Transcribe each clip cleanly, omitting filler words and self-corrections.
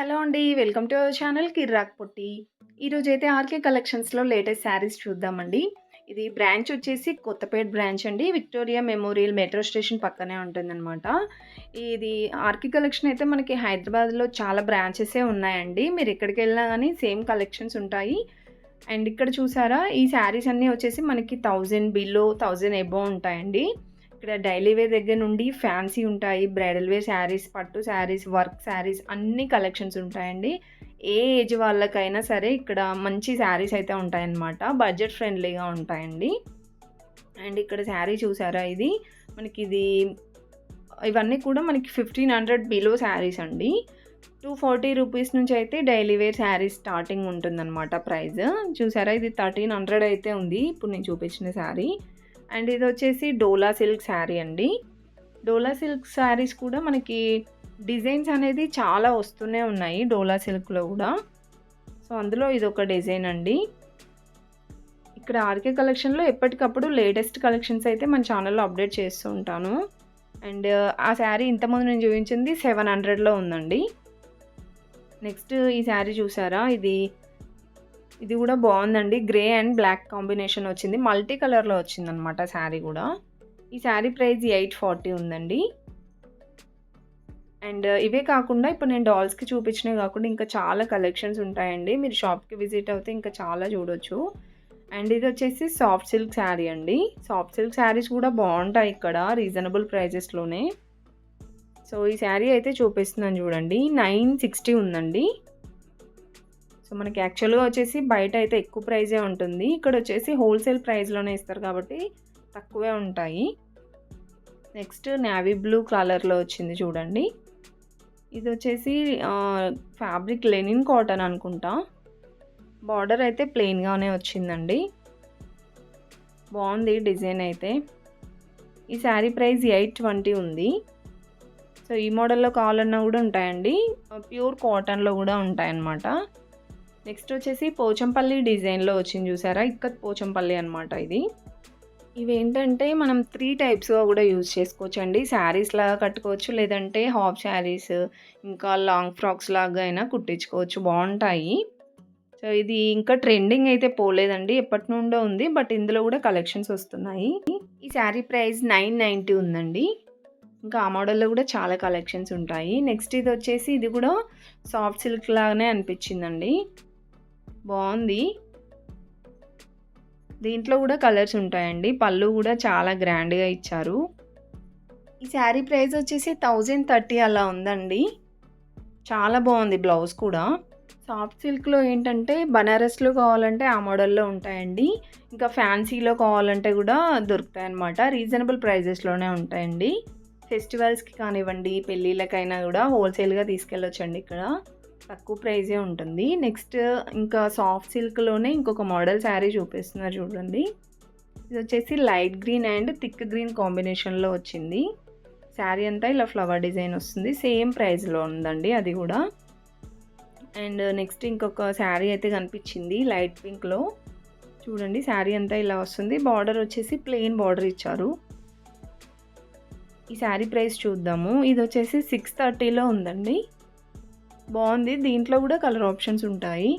Hello అండి. Welcome to our channel కిర్రాక్ పొట్టి. ఈరోజైతే RK కలెక్షన్స్‌లో లేటెస్ట్ శారీస్ చూద్దామండి. ఇది బ్రాంచ్ వచ్చేసి కొత్తపేట బ్రాంచ్ అండి. విక్టోరియా మెమోరియల్ మెట్రో స్టేషన్ పక్కనే ఉంటుందనమాట. ఇది ఆర్‌కే కలెక్షన్ అయితే మనకి హైదరాబాద్‌లో చాలా బ్రాంచెసే ఉన్నాయండి. మీరు ఎక్కడికెళ్ళినా గానీ సేమ్ కలెక్షన్స్ ఉంటాయి. అండ్ ఇక్కడ చూసారా ఈ శారీస్ అన్నీ వచ్చేసి మనకి 1000 బిలో, 1000 అబోవ్ ఉంటాయండి. ఇక్కడ డైలీ వేర్ దగ్గర నుండి ఫ్యాన్సీ ఉంటాయి. బ్రైడల్ వేర్ శారీస్, పట్టు శారీస్, వర్క్ శారీస్ అన్ని కలెక్షన్స్ ఉంటాయండి. ఏ ఏజ్ వాళ్ళకైనా సరే ఇక్కడ మంచి శారీస్ అయితే ఉంటాయన్నమాట. బడ్జెట్ ఫ్రెండ్లీగా ఉంటాయండి. అండ్ ఇక్కడ శారీ చూసారా ఇది మనకిది ఇవన్నీ కూడా మనకి 1500 బిలో శారీస్ అండి. 240 రూపీస్ నుంచి అయితే డైలీ వేర్ శారీస్ స్టార్టింగ్ ఉంటుందన్నమాట ప్రైస్. చూసారా ఇది 1300 అయితే ఉంది ఇప్పుడు నేను చూపించిన శారీ. అండ్ ఇది వచ్చేసి డోలా సిల్క్ శారీ అండి. డోలా సిల్క్ శారీస్ కూడా మనకి డిజైన్స్ అనేది చాలా వస్తూనే ఉన్నాయి డోలా సిల్క్‌లో కూడా. సో, అందులో ఇదొక డిజైన్ అండి. ఇక్కడ ఆర్‌కే కలెక్షన్‌లో ఎప్పటికప్పుడు లేటెస్ట్ కలెక్షన్స్ అయితే మన ఛానల్‌లో అప్డేట్ చేస్తూ ఉంటాను. అండ్ ఆ శారీ ఇంతకుముందు నేను చూపించింది 700లో ఉందండి. నెక్స్ట్ ఈ శారీ చూసారా ఇది కూడా బాగుందండి. గ్రే అండ్ బ్లాక్ కాంబినేషన్ వచ్చింది. మల్టీ కలర్‌లో వచ్చిందనమాట శారీ కూడా. ఈ శారీ ప్రైస్ 840 ఉందండి. అండ్ ఇవే కాకుండా ఇప్పుడు నేను డాల్స్‌కి చూపించినవి కాకుండా ఇంకా చాలా కలెక్షన్స్ ఉంటాయండి. మీరు షాప్‌కి విజిట్ అవుతే ఇంకా చాలా చూడొచ్చు. అండ్ ఇది వచ్చేసి సాఫ్ట్ సిల్క్ శారీ అండి. సాఫ్ట్ సిల్క్ శారీస్ కూడా బాగుంటాయి ఇక్కడ రీజనబుల్ ప్రైజెస్‌లోనే. సో, ఈ శారీ అయితే చూపిస్తున్నాను చూడండి. 960 ఉందండి. సో, మనకి యాక్చువల్‌గా వచ్చేసి బయట అయితే ఎక్కువ ప్రైజే ఉంటుంది. ఇక్కడ వచ్చేసి హోల్సేల్ ప్రైస్‌లోనే ఇస్తారు కాబట్టి తక్కువే ఉంటాయి. నెక్స్ట్ నేవీ బ్లూ కలర్‌లో వచ్చింది చూడండి. ఇది వచ్చేసి ఫ్యాబ్రిక్ లెనిన్ కాటన్ అనుకుంటా. బార్డర్ అయితే ప్లెయిన్‌గానే వచ్చిందండి. బాగుంది డిజైన్ అయితే. ఈ శారీ ప్రైస్ 820 ఉంది. సో, ఈ మోడల్‌లో కావాలన్నా కూడా ఉంటాయండి. ప్యూర్ కాటన్‌లో కూడా ఉంటాయన్నమాట. నెక్స్ట్ వచ్చేసి పోచంపల్లి డిజైన్‌లో వచ్చింది చూసారా? ఇక్కత్ పోచంపల్లి అనమాట ఇది. ఇవేంటంటే మనం 3 టైప్స్‌గా కూడా యూజ్ చేసుకోవచ్చండి. శారీస్‌లాగా కట్టుకోవచ్చు. లేదంటే హాఫ్ శారీస్ ఇంకా లాంగ్ ఫ్రాక్స్ లాగా అయినా కుట్టించుకోవచ్చు. బాగుంటాయి. సో, ఇది ఇంకా ట్రెండింగ్ అయితే పోలేదండి. ఎప్పటినుండో ఉంది. బట్ ఇందులో కూడా కలెక్షన్స్ వస్తున్నాయి. ఈ శారీ ప్రైస్ 990 ఉందండి. ఇంకా ఆ మోడల్‌లో కూడా చాలా కలెక్షన్స్ ఉంటాయి. నెక్స్ట్ ఇది వచ్చేసి ఇది కూడా సాఫ్ట్ సిల్క్ లాగానే అనిపించిందండి. బాగుంది. దీంట్లో కూడా కలర్స్ ఉంటాయండి. పళ్ళు కూడా చాలా గ్రాండ్‌గా ఇచ్చారు. ఈ శారీ ప్రైస్ వచ్చేసి 1030 అలా ఉందండి. చాలా బాగుంది బ్లౌజ్ కూడా. సాఫ్ట్ సిల్క్‌లో ఏంటంటే బనారస్‌లో కావాలంటే ఆ మోడల్‌లో ఉంటాయండి. ఇంకా ఫ్యాన్సీలో కావాలంటే కూడా దొరుకుతాయన్నమాట. రీజనబుల్ ప్రైజెస్‌లోనే ఉంటాయండి. ఫెస్టివల్స్‌కి కానివ్వండి, పెళ్ళిళ్ళకైనా కూడా హోల్సేల్‌గా తీసుకెళ్ళొచ్చండి ఇక్కడ. తక్కువ ప్రైజే ఉంటుంది. నెక్స్ట్ ఇంకా సాఫ్ట్ సిల్క్‌లోనే ఇంకొక మోడల్ శారీ చూపిస్తున్నారు చూడండి. ఇది వచ్చేసి light green and thick green కాంబినేషన్‌లో వచ్చింది. శారీ అంతా ఇలా ఫ్లవర్ డిజైన్ వస్తుంది. సేమ్ ప్రైస్‌లో ఉందండి అది కూడా. అండ్ నెక్స్ట్ ఇంకొక శారీ అయితే కనిపించింది లైట్ పింక్‌లో. చూడండి శారీ అంతా ఇలా వస్తుంది. బార్డర్ వచ్చేసి ప్లెయిన్ బార్డర్ ఇచ్చారు. ఈ శారీ ప్రైస్ చూద్దాము. ఇది వచ్చేసి 630లో ఉందండి. బాగుంది. దీంట్లో కూడా కలర్ ఆప్షన్స్ ఉంటాయి.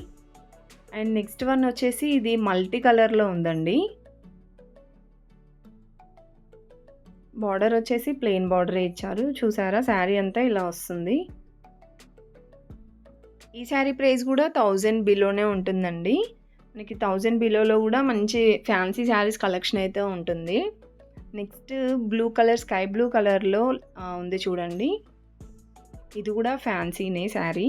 అండ్ నెక్స్ట్ వన్ వచ్చేసి ఇది మల్టీ కలర్‌లో ఉందండి. బార్డర్ వచ్చేసి ప్లెయిన్ బార్డరే ఇచ్చారు. చూసారా శారీ అంతా ఇలా వస్తుంది. ఈ శారీ ప్రైస్ కూడా 1000 బిలోనే ఉంటుందండి. మనకి 1000 బిలోలో కూడా మంచి ఫ్యాన్సీ శారీస్ కలెక్షన్ అయితే ఉంటుంది. Next blue colour sky blue కలర్‌లో ఉంది చూడండి. ఇది కూడా ఫ్యాన్సీనే శారీ.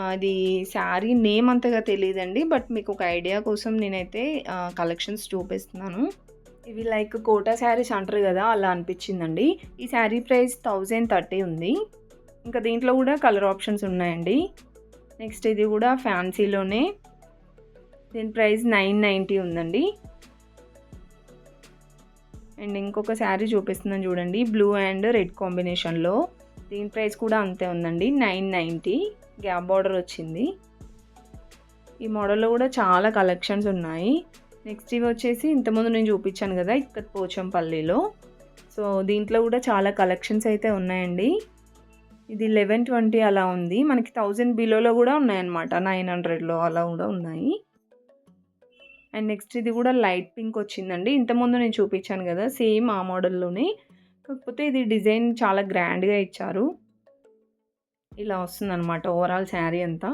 అది శారీ నేమ్ అంతగా తెలీదండి. బట్ మీకు ఒక ఐడియా కోసం నేనైతే కలెక్షన్స్ చూపిస్తున్నాను. ఇవి లైక్ కోటా శారీస్ అంటారు కదా! అలా అనిపించిందండి. ఈ శారీ ప్రైస్ 1030 ఉంది. ఇంకా దీంట్లో కూడా కలర్ ఆప్షన్స్ ఉన్నాయండి. నెక్స్ట్ ఇది కూడా ఫ్యాన్సీలోనే. దీని ప్రైస్ 990 ఉందండి. అండ్ ఇంకొక శారీ చూపిస్తున్నాను చూడండి. బ్లూ అండ్ రెడ్ కాంబినేషన్‌లో. దీని ప్రైస్ కూడా అంతే ఉందండి. 990 గ్యాప్ బార్డర్ వచ్చింది. ఈ మోడల్‌లో కూడా చాలా కలెక్షన్స్ ఉన్నాయి. నెక్స్ట్ ఇవి వచ్చేసి ఇంతకుముందు నేను చూపించాను కదా! ఇక్కత్ పోచంపల్లిలో. సో, దీంట్లో కూడా చాలా కలెక్షన్స్ అయితే ఉన్నాయండి. ఇది 1120 అలా ఉంది. మనకి 1000 బిలోలో గూడా ఉన్నాయన్నమాట. 900లో అలా గూడా ఉన్నాయి. అండ్ నెక్స్ట్ ఇది గూడా లైట్ పింక్ వచ్చిందండి. ఇంతకుముందు నేను చూపించాను గదా! సేమ్ ఆ మోడల్‌లోనే. కాకపోతే ఇది డిజైన్ చాలా గ్రాండ్‌గా ఇచ్చారు. ఇలా వస్తుందన్నమాట ఓవరాల్ శారీ అంతా.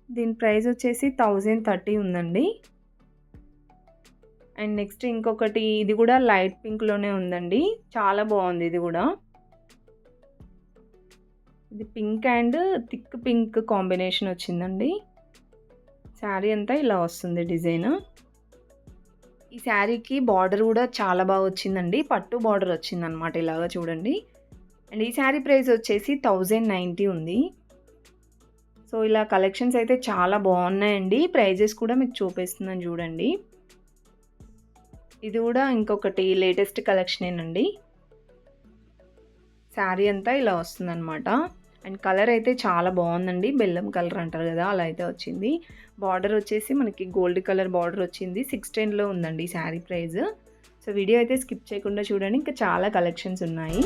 దీని ప్రైస్ వచ్చేసి 1030 ఉందండి. అండ్ నెక్స్ట్ ఇంకొకటి ఇది గూడా లైట్ పింక్‌లోనే ఉందండి. చాలా బావుంది ఇది గూడా. ఇది pink and thick pink combination వచ్చిందండి. శారీ అంతా ఇలా వస్తుంది డిజైన్. ఈ శారీకి బార్డర్ గూడా చాలా బాగా వచ్చిందండి. పట్టు బార్డర్ వచ్చిందనమాట ఇలాగా చూడండి. అండ్ ఈ శారీ ప్రైస్ వచ్చేసి 1090 ఉంది. సో, ఇలా కలెక్షన్స్ అయితే చాలా బాగున్నాయండి. ప్రైజెస్ కూడా మీకు చూపిస్తున్నాను చూడండి. ఇది కూడా ఇంకొకటి లేటెస్ట్ కలెక్షనేనండి. శారీ అంతా ఇలా వస్తుందనమాట. అండ్ కలర్ అయితే చాలా బాగుందండి. బెల్లం కలర్ అంటారు కదా, అలా అయితే వచ్చింది. బార్డర్ వచ్చేసి మనకి గోల్డ్ కలర్ బార్డర్ వచ్చింది. 610లో ఉందండి శారీ ప్రైస్. సో, వీడియో అయితే స్కిప్ చేయకుండా చూడండి. ఇంకా చాలా కలెక్షన్స్ ఉన్నాయి.